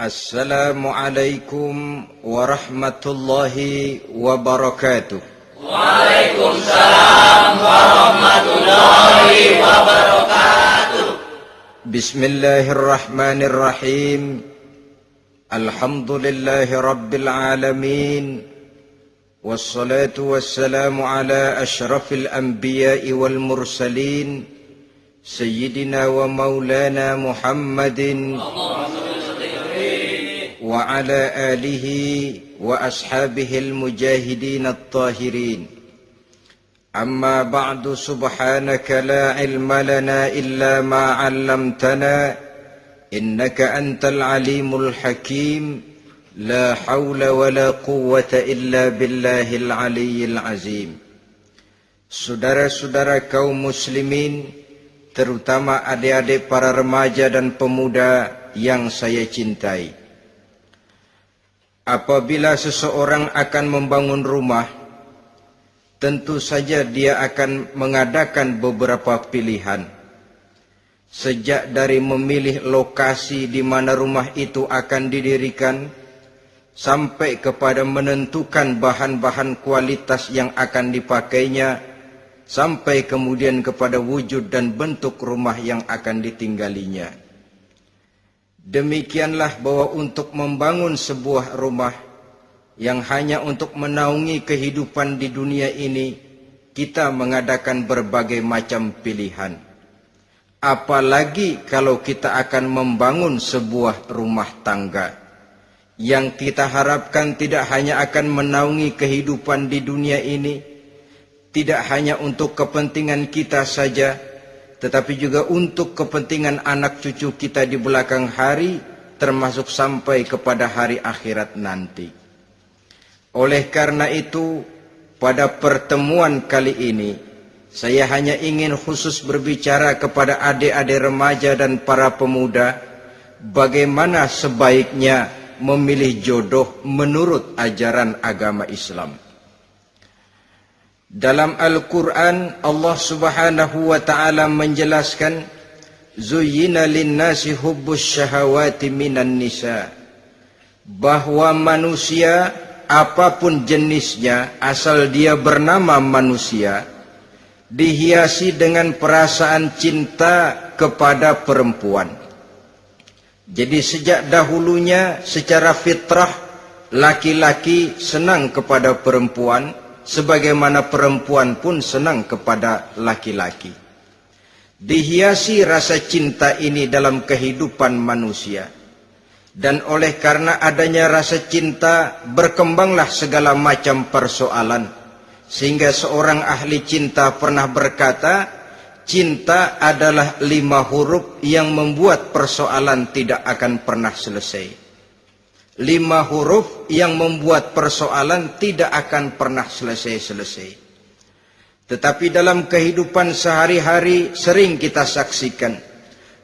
Assalamualaikum warahmatullahi wabarakatuh. Waalaikumsalam warahmatullahi wabarakatuh. Bismillahirrahmanirrahim. Alhamdulillahi rabbil alamin. Wassalatu wassalamu ala ashrafil anbiya'i wal mursalin, Sayyidina wa maulana Muhammadin wa ala alihi wa ashabihil mujahidin at-tahirin. Amma ba'du, subhanaka la ilma lana illa ma 'allamtana innaka antal alimul hakim. La hawla wa la quwwata illa billahil aliyyil azim. Saudara-saudara kaum muslimin, terutama adik-adik para remaja dan pemuda yang saya cintai. Apabila seseorang akan membangun rumah, tentu saja dia akan mengadakan beberapa pilihan. Sejak dari memilih lokasi di mana rumah itu akan didirikan, sampai kepada menentukan bahan-bahan kualitas yang akan dipakainya, sampai kemudian kepada wujud dan bentuk rumah yang akan ditinggalinya. Demikianlah bahwa untuk membangun sebuah rumah yang hanya untuk menaungi kehidupan di dunia ini, kita mengadakan berbagai macam pilihan. Apalagi kalau kita akan membangun sebuah rumah tangga yang kita harapkan tidak hanya akan menaungi kehidupan di dunia ini, tidak hanya untuk kepentingan kita saja, tetapi juga untuk kepentingan anak cucu kita di belakang hari, termasuk sampai kepada hari akhirat nanti. Oleh karena itu, pada pertemuan kali ini, saya hanya ingin khusus berbicara kepada adik-adik remaja dan para pemuda, bagaimana sebaiknya memilih jodoh menurut ajaran agama Islam. Dalam Al-Quran, Allah Subhanahu wa ta'ala menjelaskan, Zuyyina linnasi hubbus syahawati minan nisa, bahwa manusia apapun jenisnya, asal dia bernama manusia, dihiasi dengan perasaan cinta kepada perempuan. Jadi sejak dahulunya secara fitrah, laki-laki senang kepada perempuan, sebagaimana perempuan pun senang kepada laki-laki. Dihiasi rasa cinta ini dalam kehidupan manusia. Dan oleh karena adanya rasa cinta, berkembanglah segala macam persoalan. Sehingga seorang ahli cinta pernah berkata, cinta adalah 5 huruf yang membuat persoalan tidak akan pernah selesai. 5 huruf yang membuat persoalan tidak akan pernah selesai-selesai. Tetapi dalam kehidupan sehari-hari sering kita saksikan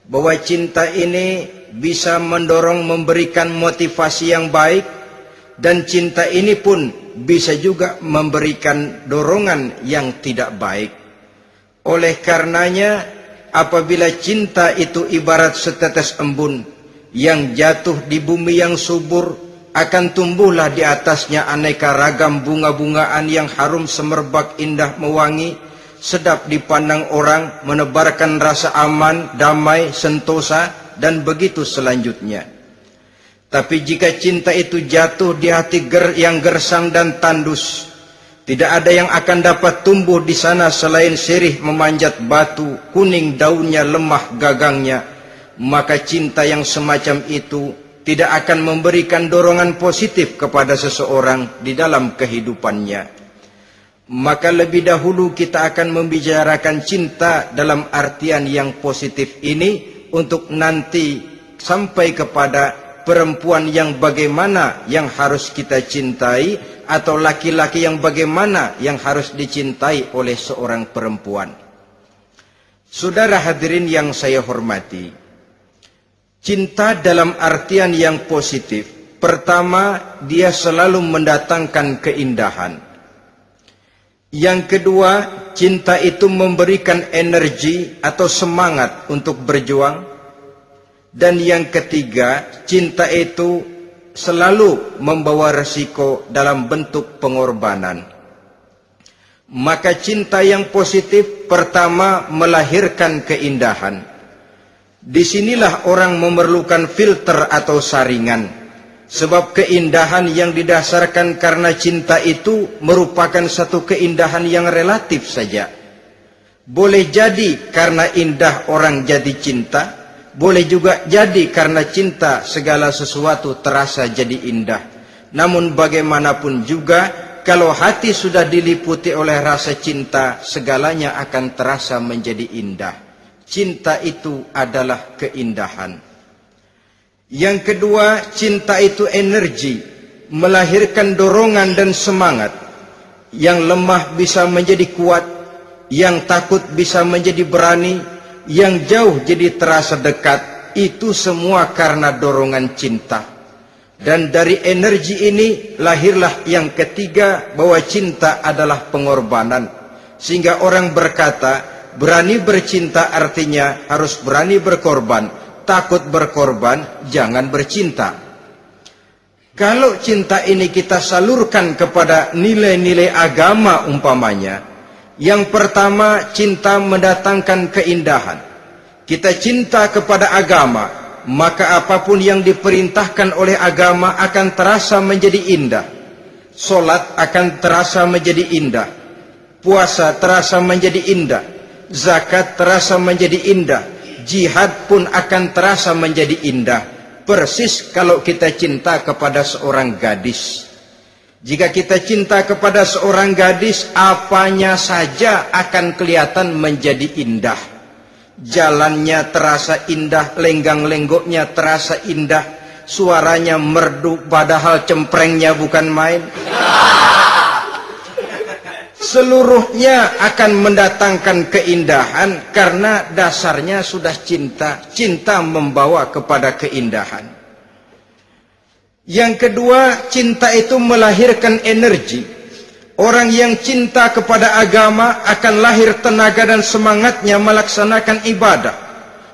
bahwa cinta ini bisa mendorong, memberikan motivasi yang baik, dan cinta ini pun bisa juga memberikan dorongan yang tidak baik. Oleh karenanya, apabila cinta itu ibarat setetes embun yang jatuh di bumi yang subur, akan tumbuhlah di atasnya aneka ragam bunga-bungaan yang harum semerbak, indah, mewangi, sedap dipandang orang, menebarkan rasa aman, damai, sentosa, dan begitu selanjutnya. Tapi jika cinta itu jatuh di hati yang gersang dan tandus, tidak ada yang akan dapat tumbuh di sana selain sirih memanjat batu, kuning daunnya, lemah gagangnya, maka cinta yang semacam itu tidak akan memberikan dorongan positif kepada seseorang di dalam kehidupannya. Maka lebih dahulu kita akan membicarakan cinta dalam artian yang positif ini, untuk nanti sampai kepada perempuan yang bagaimana yang harus kita cintai, atau laki-laki yang bagaimana yang harus dicintai oleh seorang perempuan. Saudara hadirin yang saya hormati, cinta dalam artian yang positif, pertama, dia selalu mendatangkan keindahan. Yang kedua, cinta itu memberikan energi atau semangat untuk berjuang. Dan yang ketiga, cinta itu selalu membawa resiko dalam bentuk pengorbanan. Maka cinta yang positif pertama melahirkan keindahan. Disinilah orang memerlukan filter atau saringan. Sebab keindahan yang didasarkan karena cinta itu merupakan satu keindahan yang relatif saja. Boleh jadi karena indah orang jadi cinta, boleh juga jadi karena cinta segala sesuatu terasa jadi indah. Namun bagaimanapun juga, kalau hati sudah diliputi oleh rasa cinta, segalanya akan terasa menjadi indah. Cinta itu adalah keindahan. Yang kedua, cinta itu energi, melahirkan dorongan dan semangat. Yang lemah bisa menjadi kuat, yang takut bisa menjadi berani, yang jauh jadi terasa dekat. Itu semua karena dorongan cinta. Dan dari energi ini lahirlah yang ketiga, bahwa cinta adalah pengorbanan. Sehingga orang berkata, berani bercinta artinya harus berani berkorban. Takut berkorban, jangan bercinta. Kalau cinta ini kita salurkan kepada nilai-nilai agama umpamanya, yang pertama, cinta mendatangkan keindahan. Kita cinta kepada agama, maka apapun yang diperintahkan oleh agama akan terasa menjadi indah. Solat akan terasa menjadi indah. Puasa terasa menjadi indah. Zakat terasa menjadi indah. Jihad pun akan terasa menjadi indah. Persis kalau kita cinta kepada seorang gadis. Jika kita cinta kepada seorang gadis, apanya saja akan kelihatan menjadi indah. Jalannya terasa indah, lenggang-lenggoknya terasa indah, suaranya merdu padahal cemprengnya bukan main. Seluruhnya akan mendatangkan keindahan karena dasarnya sudah cinta. Cinta membawa kepada keindahan. Yang kedua, cinta itu melahirkan energi. Orang yang cinta kepada agama akan lahir tenaga dan semangatnya melaksanakan ibadah,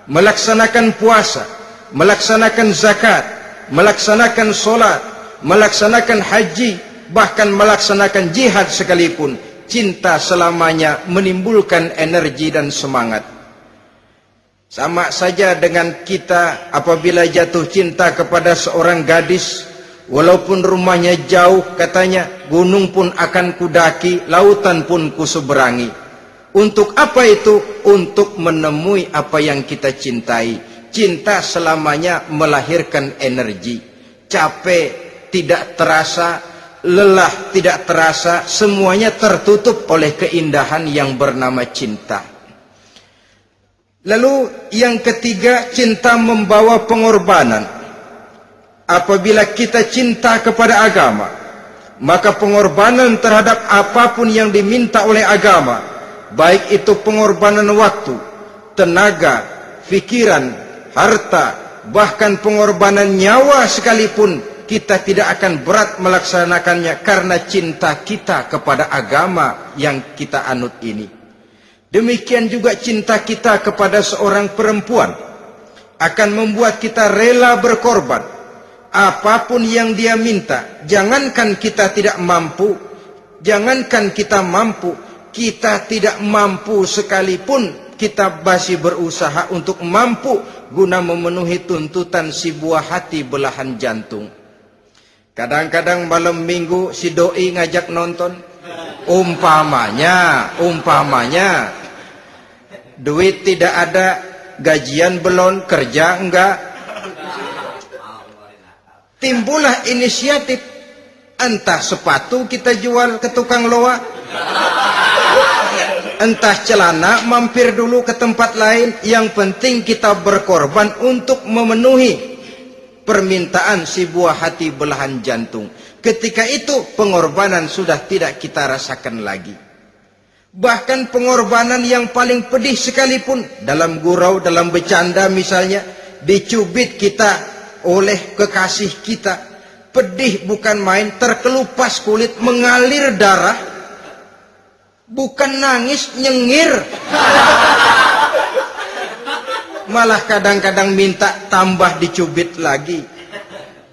melaksanakan puasa, melaksanakan zakat, melaksanakan solat, melaksanakan haji, bahkan melaksanakan jihad sekalipun. Cinta selamanya menimbulkan energi dan semangat. Sama saja dengan kita apabila jatuh cinta kepada seorang gadis, walaupun rumahnya jauh, katanya, gunung pun akan kudaki, lautan pun kuseberangi. Untuk apa itu? Untuk menemui apa yang kita cintai. Cinta selamanya melahirkan energi. Capek tidak terasa, lelah tidak terasa, semuanya tertutup oleh keindahan yang bernama cinta. Lalu yang ketiga, cinta membawa pengorbanan. Apabila kita cinta kepada agama, maka pengorbanan terhadap apapun yang diminta oleh agama, baik itu pengorbanan waktu, tenaga, pikiran, harta, bahkan pengorbanan nyawa sekalipun, kita tidak akan berat melaksanakannya karena cinta kita kepada agama yang kita anut ini. Demikian juga cinta kita kepada seorang perempuan akan membuat kita rela berkorban. Apapun yang dia minta, jangankan kita tidak mampu, jangankan kita mampu, kita tidak mampu sekalipun, kita masih berusaha untuk mampu guna memenuhi tuntutan si buah hati belahan jantung. Kadang-kadang malam minggu si doi ngajak nonton. Umpamanya duit tidak ada, gajian belum, kerja enggak. Timbullah inisiatif, entah sepatu kita jual ke tukang loa, entah celana mampir dulu ke tempat lain. Yang penting kita berkorban untuk memenuhi permintaan si buah hati belahan jantung. Ketika itu pengorbanan sudah tidak kita rasakan lagi. Bahkan pengorbanan yang paling pedih sekalipun, dalam gurau, dalam bercanda misalnya, dicubit kita oleh kekasih kita, pedih bukan main, terkelupas kulit, mengalir darah, bukan nangis, nyengir. malah kadang-kadang minta tambah dicubit lagi.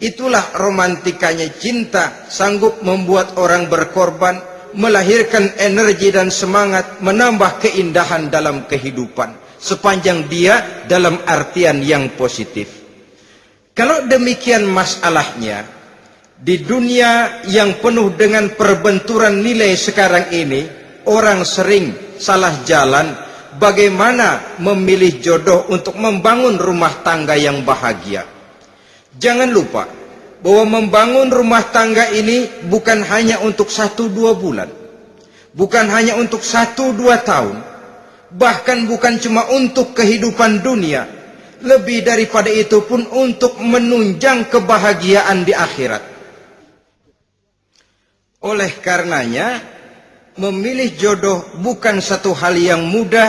Itulah romantikanya cinta, sanggup membuat orang berkorban, melahirkan energi dan semangat, menambah keindahan dalam kehidupan, sepanjang dia dalam artian yang positif. Kalau demikian masalahnya, di dunia yang penuh dengan perbenturan nilai sekarang ini, orang sering salah jalan bagaimana memilih jodoh untuk membangun rumah tangga yang bahagia. Jangan lupa bahwa membangun rumah tangga ini bukan hanya untuk 1-2 bulan, bukan hanya untuk 1-2 tahun, bahkan bukan cuma untuk kehidupan dunia, lebih daripada itu pun untuk menunjang kebahagiaan di akhirat. Oleh karenanya, memilih jodoh bukan satu hal yang mudah,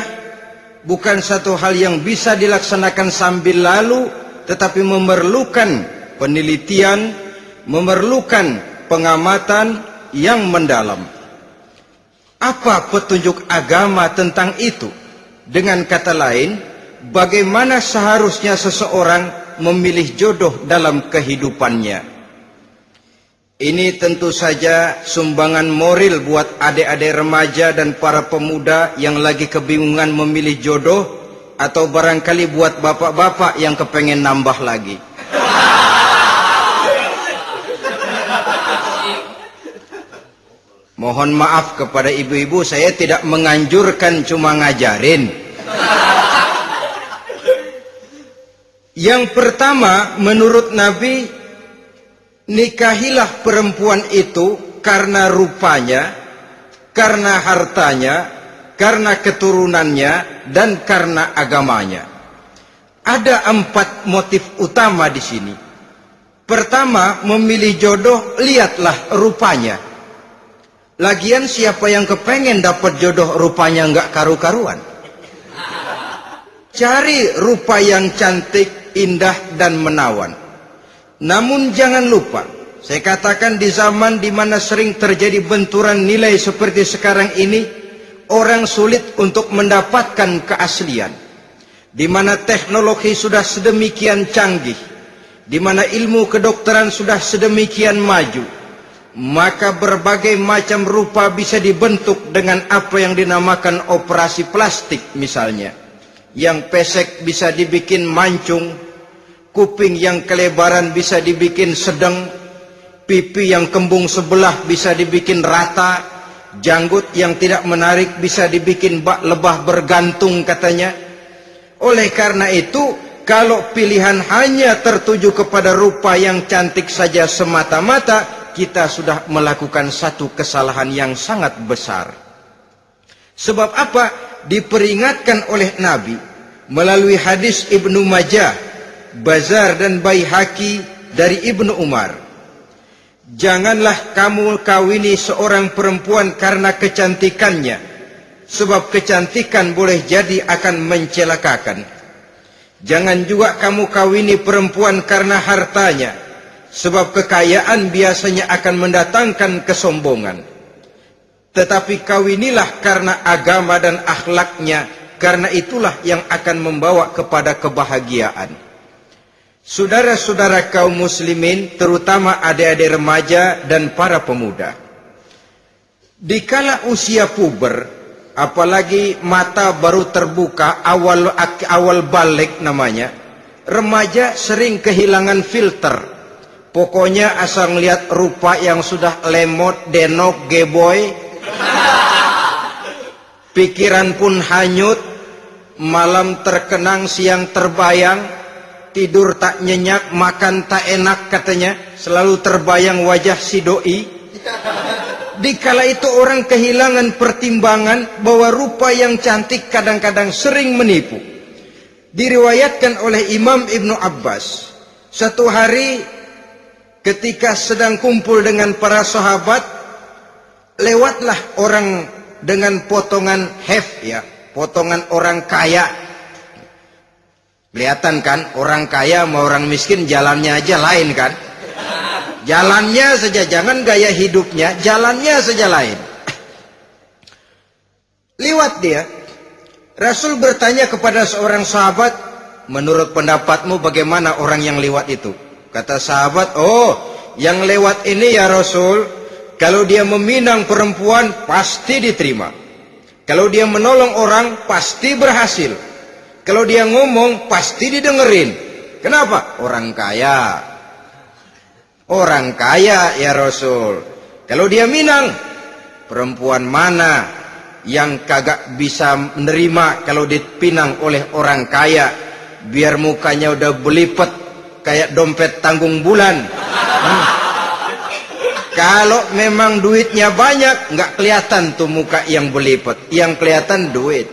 bukan satu hal yang bisa dilaksanakan sambil lalu, tetapi memerlukan penelitian, memerlukan pengamatan yang mendalam. Apa petunjuk agama tentang itu? Dengan kata lain, bagaimana seharusnya seseorang memilih jodoh dalam kehidupannya? Ini tentu saja sumbangan moral buat adik-adik remaja dan para pemuda yang lagi kebingungan memilih jodoh, atau barangkali buat bapak-bapak yang kepengen nambah lagi. Mohon maaf kepada ibu-ibu, saya tidak menganjurkan, cuma ngajarin. Yang pertama, menurut Nabi, nikahilah perempuan itu karena rupanya, karena hartanya, karena keturunannya, dan karena agamanya. Ada 4 motif utama di sini. Pertama, memilih jodoh, lihatlah rupanya. Lagian siapa yang kepengen dapat jodoh rupanya nggak karu-karuan? Cari rupa yang cantik, indah, dan menawan. Namun jangan lupa, saya katakan di zaman di mana sering terjadi benturan nilai seperti sekarang ini, orang sulit untuk mendapatkan keaslian. Di mana teknologi sudah sedemikian canggih, di mana ilmu kedokteran sudah sedemikian maju, maka berbagai macam rupa bisa dibentuk dengan apa yang dinamakan operasi plastik misalnya. Yang pesek bisa dibikin mancung, kuping yang kelebaran bisa dibikin sedang, pipi yang kembung sebelah bisa dibikin rata, janggut yang tidak menarik bisa dibikin bak lebah bergantung katanya. Oleh karena itu, kalau pilihan hanya tertuju kepada rupa yang cantik saja semata-mata, kita sudah melakukan satu kesalahan yang sangat besar. Sebab apa? Diperingatkan oleh Nabi melalui hadis Ibnu Majah, Bazar dan Baihaqi dari Ibnu Umar. Janganlah kamu kawini seorang perempuan karena kecantikannya, sebab kecantikan boleh jadi akan mencelakakan. Jangan juga kamu kawini perempuan karena hartanya, sebab kekayaan biasanya akan mendatangkan kesombongan. Tetapi kawinilah karena agama dan akhlaknya, karena itulah yang akan membawa kepada kebahagiaan. Saudara-saudara kaum muslimin, terutama adik-adik remaja dan para pemuda, dikala usia puber, apalagi mata baru terbuka, awal balik namanya, remaja sering kehilangan filter. Pokoknya asal ngelihat rupa yang sudah lemot, denok, geboy, pikiran pun hanyut, malam terkenang, siang terbayang, tidur tak nyenyak, makan tak enak katanya, selalu terbayang wajah si doi. Dikala itu orang kehilangan pertimbangan bahwa rupa yang cantik kadang-kadang sering menipu. Diriwayatkan oleh Imam Ibnu Abbas, satu hari ketika sedang kumpul dengan para sahabat, lewatlah orang dengan potongan potongan orang kaya. Kelihatan kan, orang kaya sama orang miskin jalannya aja lain kan. Jalannya saja, jangan gaya hidupnya, jalannya saja lain. Lewat dia, Rasul bertanya kepada seorang sahabat, menurut pendapatmu bagaimana orang yang lewat itu? Kata sahabat, oh, yang lewat ini ya Rasul, kalau dia meminang perempuan pasti diterima. Kalau dia menolong orang pasti berhasil. Kalau dia ngomong pasti didengerin. Kenapa? Orang kaya. Orang kaya ya Rasul. Kalau dia minang, perempuan mana yang kagak bisa menerima kalau dipinang oleh orang kaya? Biar mukanya udah belipet kayak dompet tanggung bulan. Kalau memang duitnya banyak, nggak kelihatan tuh muka yang belipet, yang kelihatan duit.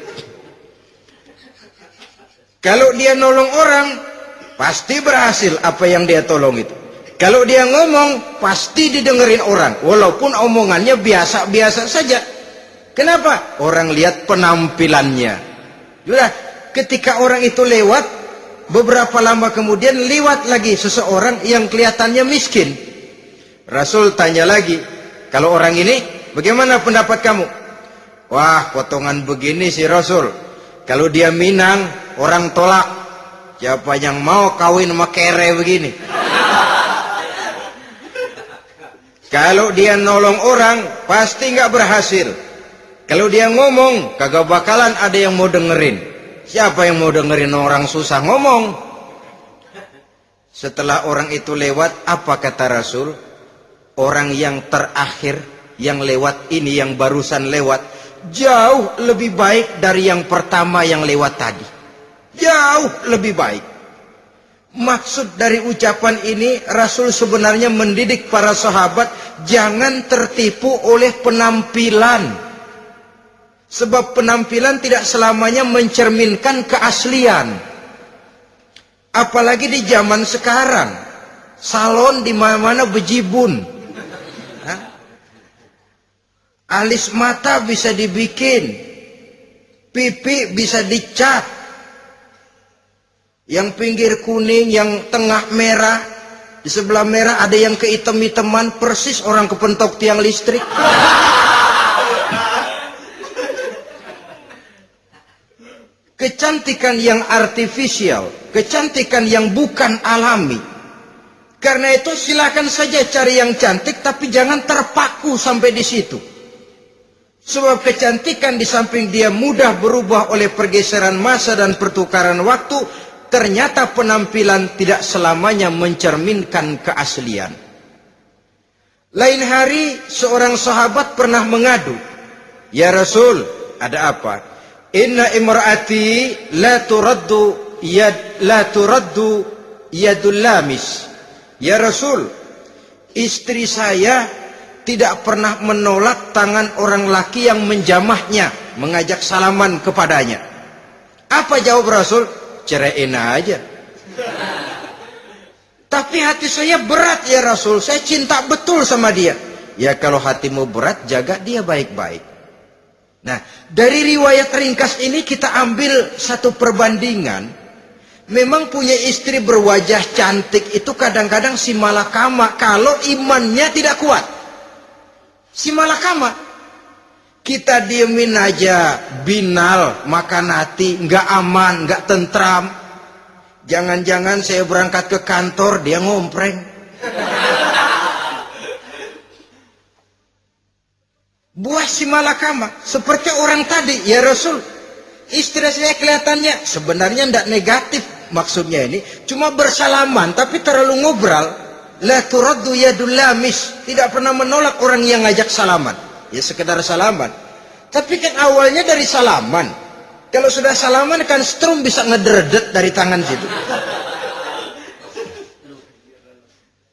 Kalau dia nolong orang, pasti berhasil apa yang dia tolong itu. Kalau dia ngomong, pasti didengerin orang, walaupun omongannya biasa-biasa saja. Kenapa? Orang lihat penampilannya. Sudah, ketika orang itu lewat, beberapa lama kemudian lewat lagi seseorang yang kelihatannya miskin. Rasul tanya lagi, kalau orang ini bagaimana pendapat kamu? Wah, potongan begini sih Rasul. Kalau dia minang, orang tolak. Siapa yang mau kawin sama kere begini? Kalau dia nolong orang, pasti nggak berhasil. Kalau dia ngomong, kagak bakalan ada yang mau dengerin. Siapa yang mau dengerin orang susah ngomong? Setelah orang itu lewat, apa kata Rasul? Orang yang terakhir, yang lewat ini, yang barusan lewat, jauh lebih baik dari yang pertama yang lewat tadi. Jauh lebih baik. Maksud dari ucapan ini, Rasul sebenarnya mendidik para sahabat jangan tertipu oleh penampilan. Sebab penampilan tidak selamanya mencerminkan keaslian. Apalagi di zaman sekarang, salon di mana-mana bejibun. Alis mata bisa dibikin, pipi bisa dicat. Yang pinggir kuning, yang tengah merah, di sebelah merah ada yang kehitam-hitaman, persis orang kepentok tiang listrik. Kecantikan yang artifisial, kecantikan yang bukan alami. Karena itu silakan saja cari yang cantik, tapi jangan terpaku sampai di situ. Sebab kecantikan di samping dia mudah berubah oleh pergeseran masa dan pertukaran waktu, ternyata penampilan tidak selamanya mencerminkan keaslian. Lain hari seorang sahabat pernah mengadu, "Ya Rasul, ada apa? Inna imraati la turaddu yadul lamis." Ya Rasul, istri saya tidak pernah menolak tangan orang laki yang menjamahnya, mengajak salaman kepadanya. Apa jawab Rasul? Ceraiin aja. Tapi hati saya berat ya Rasul, saya cinta betul sama dia. Ya kalau hatimu berat, jaga dia baik-baik. Nah, dari riwayat ringkas ini kita ambil satu perbandingan. Memang punya istri berwajah cantik itu kadang-kadang si malakama kalau imannya tidak kuat. Si malakama. Kita diemin aja, binal, makan hati, nggak aman, nggak tentram. Jangan-jangan saya berangkat ke kantor, dia ngompreng. Buah si malakama, seperti orang tadi, ya Rasul. Istri saya kelihatannya, sebenarnya tidak negatif maksudnya ini. Cuma bersalaman, tapi terlalu ngobrol. La turaddu yadul lamis, tidak pernah menolak orang yang ngajak salaman. Ya sekedar salaman. Tapi kan awalnya dari salaman. Kalau sudah salaman kan strum bisa ngederdet dari tangan situ.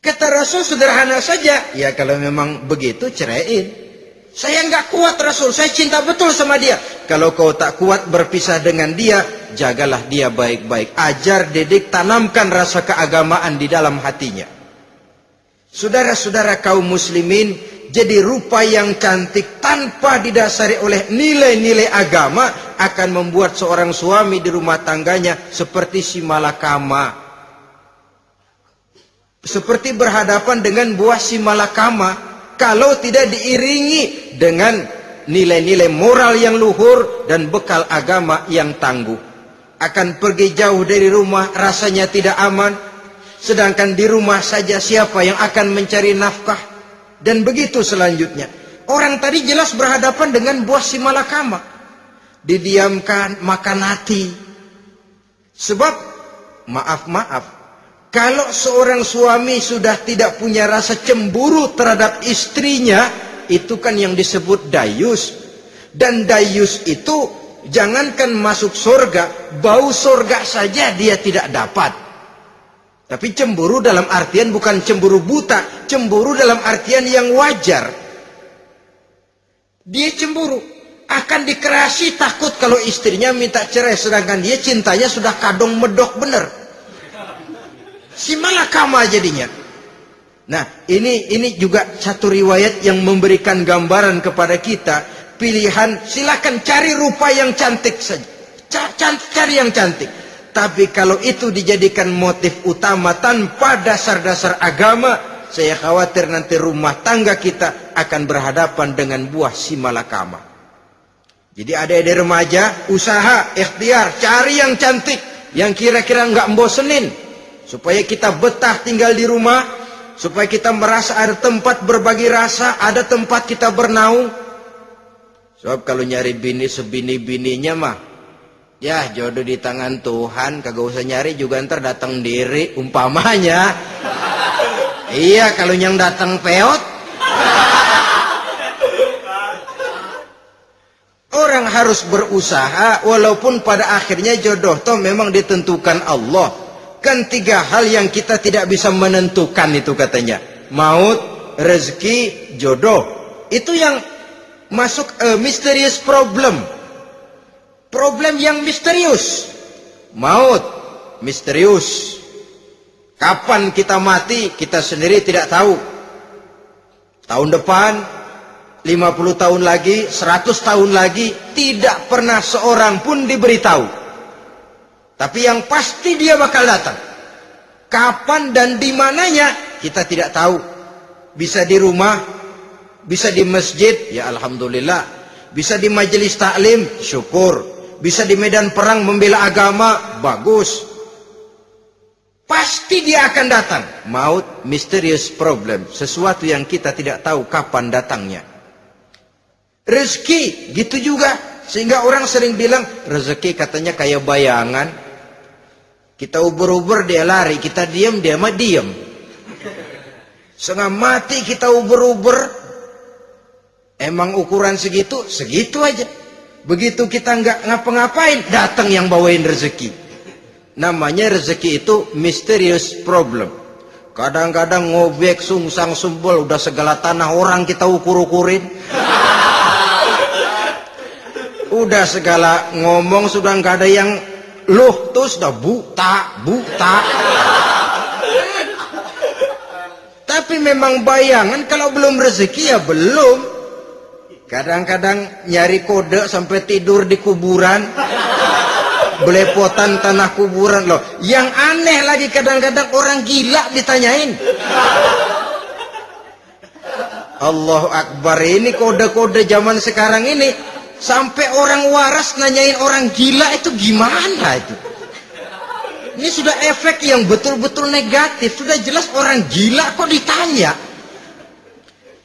Kata Rasul sederhana saja. Ya kalau memang begitu ceraiin. Saya nggak kuat Rasul, saya cinta betul sama dia. Kalau kau tak kuat berpisah dengan dia, jagalah dia baik-baik. Ajar, didik, tanamkan rasa keagamaan di dalam hatinya. Saudara-saudara kaum muslimin, jadi rupa yang cantik tanpa didasari oleh nilai-nilai agama akan membuat seorang suami di rumah tangganya seperti si malakama. Seperti berhadapan dengan buah si malakama kalau tidak diiringi dengan nilai-nilai moral yang luhur dan bekal agama yang tangguh. akan pergi jauh dari rumah rasanya tidak aman, sedangkan di rumah saja siapa yang akan mencari nafkah? Dan begitu selanjutnya. Orang tadi jelas berhadapan dengan buah si malakama. Didiamkan, makan hati. Sebab, maaf, kalau seorang suami sudah tidak punya rasa cemburu terhadap istrinya, itu kan yang disebut dayus. Dan dayus itu, jangankan masuk surga, bau surga saja dia tidak dapat. Tapi cemburu dalam artian bukan cemburu buta, cemburu dalam artian yang wajar. Dia cemburu, akan dikerasi takut kalau istrinya minta cerai, sedangkan dia cintanya sudah kadung medok bener. Si malakama jadinya. Nah, ini juga satu riwayat yang memberikan gambaran kepada kita. Pilihan, silakan cari rupa yang cantik saja. Cari yang cantik. Tapi kalau itu dijadikan motif utama tanpa dasar-dasar agama, saya khawatir nanti rumah tangga kita akan berhadapan dengan buah si malakama. Jadi adik-adik remaja, usaha, ikhtiar, cari yang cantik, yang kira-kira nggak membosenin, supaya kita betah tinggal di rumah, supaya kita merasa ada tempat berbagi rasa, ada tempat kita bernaung. Sebab kalau nyari bini sebini-bininya mah, ya jodoh di tangan Tuhan, kagak usah nyari juga ntar datang diri umpamanya. Iya, kalau yang datang peot. Orang harus berusaha walaupun pada akhirnya jodoh toh memang ditentukan Allah. Kan 3 hal yang kita tidak bisa menentukan itu katanya. Maut, rezeki, jodoh. Itu yang masuk mysterious problem. Problem yang misterius. Maut, misterius. Kapan kita mati, kita sendiri tidak tahu. Tahun depan, 50 tahun lagi, 100 tahun lagi, tidak pernah seorang pun diberitahu. Tapi yang pasti dia bakal datang. Kapan dan di mananya, kita tidak tahu. Bisa di rumah, bisa di masjid, ya alhamdulillah. Bisa di majelis taklim, syukur. Bisa di medan perang membela agama, bagus. Pasti dia akan datang. Maut, mysterious problem. Sesuatu yang kita tidak tahu kapan datangnya. Rezeki, gitu juga. Sehingga orang sering bilang, rezeki katanya kayak bayangan. Kita uber-uber, dia lari. Kita diam, dia mah diam. Setengah mati kita uber-uber. Emang ukuran segitu? Segitu aja. Begitu kita nggak ngapa-ngapain, datang yang bawain rezeki. Namanya rezeki itu mysterious problem. Kadang-kadang ngobek, sungsang, sumbul, udah segala tanah orang kita ukur-ukurin. Udah segala ngomong sudah nggak ada yang loh, tuh sudah buta. Tapi memang bayangan, kalau belum rezeki ya belum. Kadang-kadang nyari kode sampai tidur di kuburan. Belepotan tanah kuburan loh. Yang aneh lagi kadang-kadang orang gila ditanyain. Allahu Akbar, ini kode-kode zaman sekarang ini. Sampai orang waras nanyain orang gila, itu gimana itu? Ini sudah efek yang betul-betul negatif. Sudah jelas orang gila kok ditanya.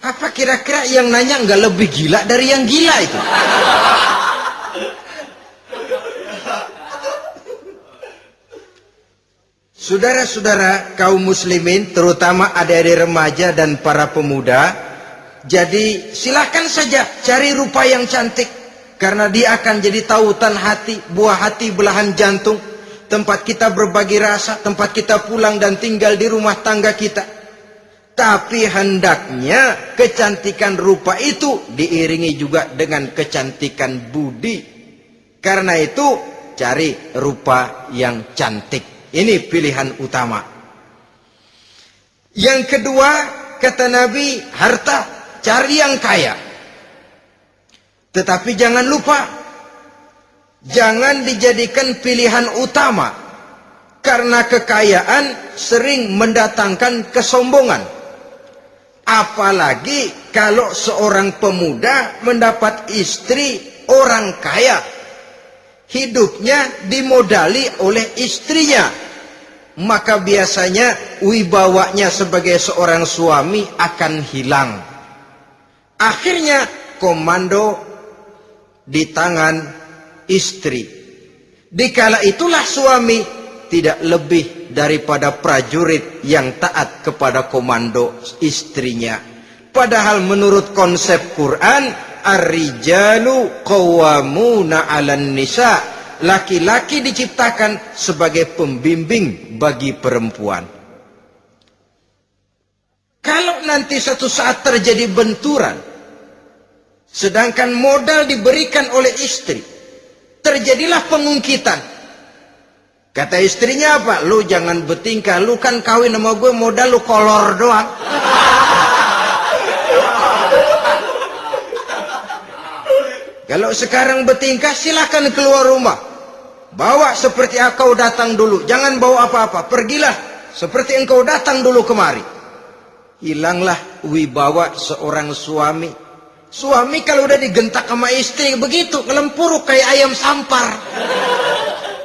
Apa kira-kira yang nanya nggak lebih gila dari yang gila itu? Saudara-saudara kaum muslimin, terutama adik-adik remaja dan para pemuda, jadi silakan saja cari rupa yang cantik, karena dia akan jadi tautan hati, buah hati belahan jantung, tempat kita berbagi rasa, tempat kita pulang dan tinggal di rumah tangga kita. Tapi hendaknya kecantikan rupa itu diiringi juga dengan kecantikan budi. Karena itu cari rupa yang cantik. Ini pilihan utama. Yang kedua, kata Nabi, harta, cari yang kaya. Tetapi jangan lupa, jangan dijadikan pilihan utama. Karena kekayaan sering mendatangkan kesombongan. Apalagi kalau seorang pemuda mendapat istri orang kaya. hidupnya dimodali oleh istrinya, maka biasanya wibawanya sebagai seorang suami akan hilang. Akhirnya komando di tangan istri. Dikala itulah suami tidak lebih daripada prajurit yang taat kepada komando istrinya. Padahal menurut konsep Quran, ar-rijalu qawwamuna 'alan nisa, laki-laki diciptakan sebagai pembimbing bagi perempuan. Kalau nanti suatu saat terjadi benturan, sedangkan modal diberikan oleh istri, terjadilah pengungkitan. Kata istrinya apa? Lu jangan bertingkah, lu kan kawin sama gue modal lu kolor doang. Kalau sekarang bertingkah, silahkan keluar rumah. Bawa seperti engkau datang dulu. Jangan bawa apa-apa. Pergilah seperti engkau datang dulu kemari. Hilanglah wibawa seorang suami. Suami kalau udah digentak sama istri begitu, ngelempuruk kayak ayam sampar.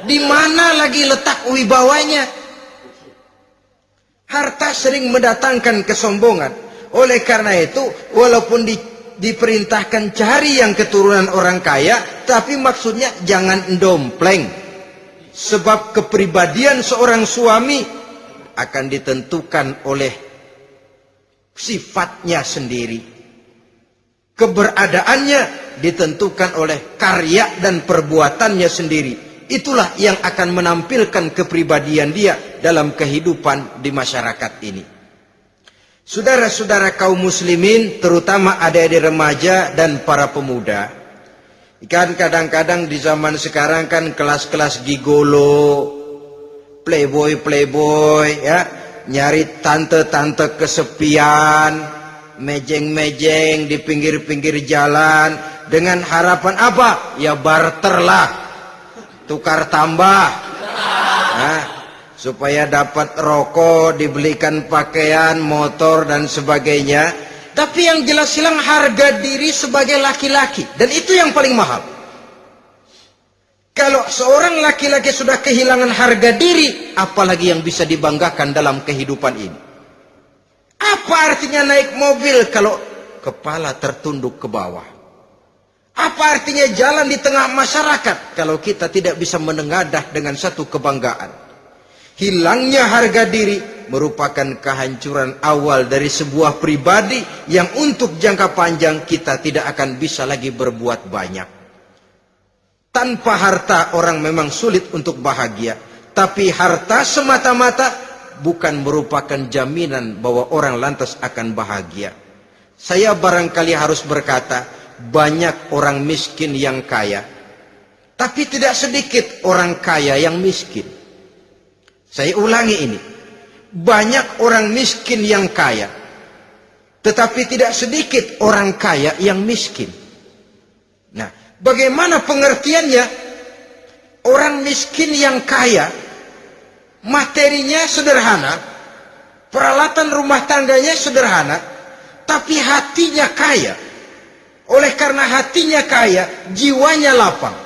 Di mana lagi letak wibawanya? Harta sering mendatangkan kesombongan. Oleh karena itu, walaupun diperintahkan cari yang keturunan orang kaya, tapi maksudnya jangan dompleng. Sebab kepribadian seorang suami akan ditentukan oleh sifatnya sendiri. Keberadaannya ditentukan oleh karya dan perbuatannya sendiri. Itulah yang akan menampilkan kepribadian dia dalam kehidupan di masyarakat ini. Saudara-saudara kaum muslimin, terutama adik-adik remaja dan para pemuda, kan kadang-kadang di zaman sekarang kan kelas-kelas gigolo, playboy ya, nyari tante-tante kesepian, mejeng-mejeng di pinggir-pinggir jalan dengan harapan apa? Ya barter lah, tukar tambah. Nah, supaya dapat rokok, dibelikan pakaian, motor dan sebagainya. Tapi yang jelas hilang harga diri sebagai laki-laki, dan itu yang paling mahal. Kalau seorang laki-laki sudah kehilangan harga diri, apalagi yang bisa dibanggakan dalam kehidupan ini? Apa artinya naik mobil kalau kepala tertunduk ke bawah? Apa artinya jalan di tengah masyarakat kalau kita tidak bisa menengadah dengan satu kebanggaan? Hilangnya harga diri merupakan kehancuran awal dari sebuah pribadi yang untuk jangka panjang kita tidak akan bisa lagi berbuat banyak. Tanpa harta orang memang sulit untuk bahagia, tapi harta semata-mata bukan merupakan jaminan bahwa orang lantas akan bahagia. Saya barangkali harus berkata, banyak orang miskin yang kaya, tapi tidak sedikit orang kaya yang miskin. Saya ulangi ini, banyak orang miskin yang kaya, tetapi tidak sedikit orang kaya yang miskin. Nah, bagaimana pengertiannya? Orang miskin yang kaya, materinya sederhana, peralatan rumah tangganya sederhana, tapi hatinya kaya. Oleh karena hatinya kaya, jiwanya lapang.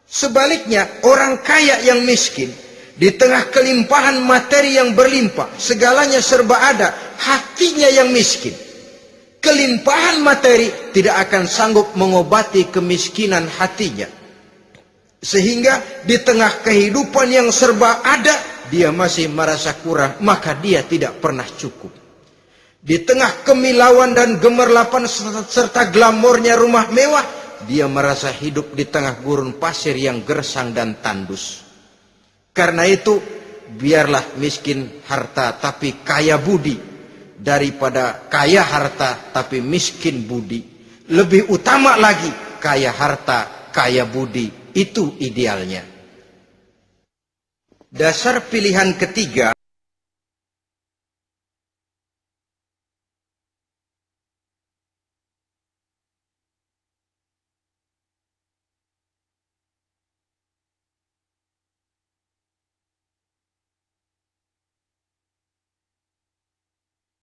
Sebaliknya, orang kaya yang miskin, di tengah kelimpahan materi yang berlimpah, segalanya serba ada, hatinya yang miskin. Kelimpahan materi tidak akan sanggup mengobati kemiskinan hatinya. Sehingga di tengah kehidupan yang serba ada, dia masih merasa kurang, maka dia tidak pernah cukup. Di tengah kemilauan dan gemerlapan serta glamornya rumah mewah, dia merasa hidup di tengah gurun pasir yang gersang dan tandus. Karena itu, biarlah miskin harta tapi kaya budi, daripada kaya harta tapi miskin budi. Lebih utama lagi, kaya harta, kaya budi. Itu idealnya. Dasar pilihan ketiga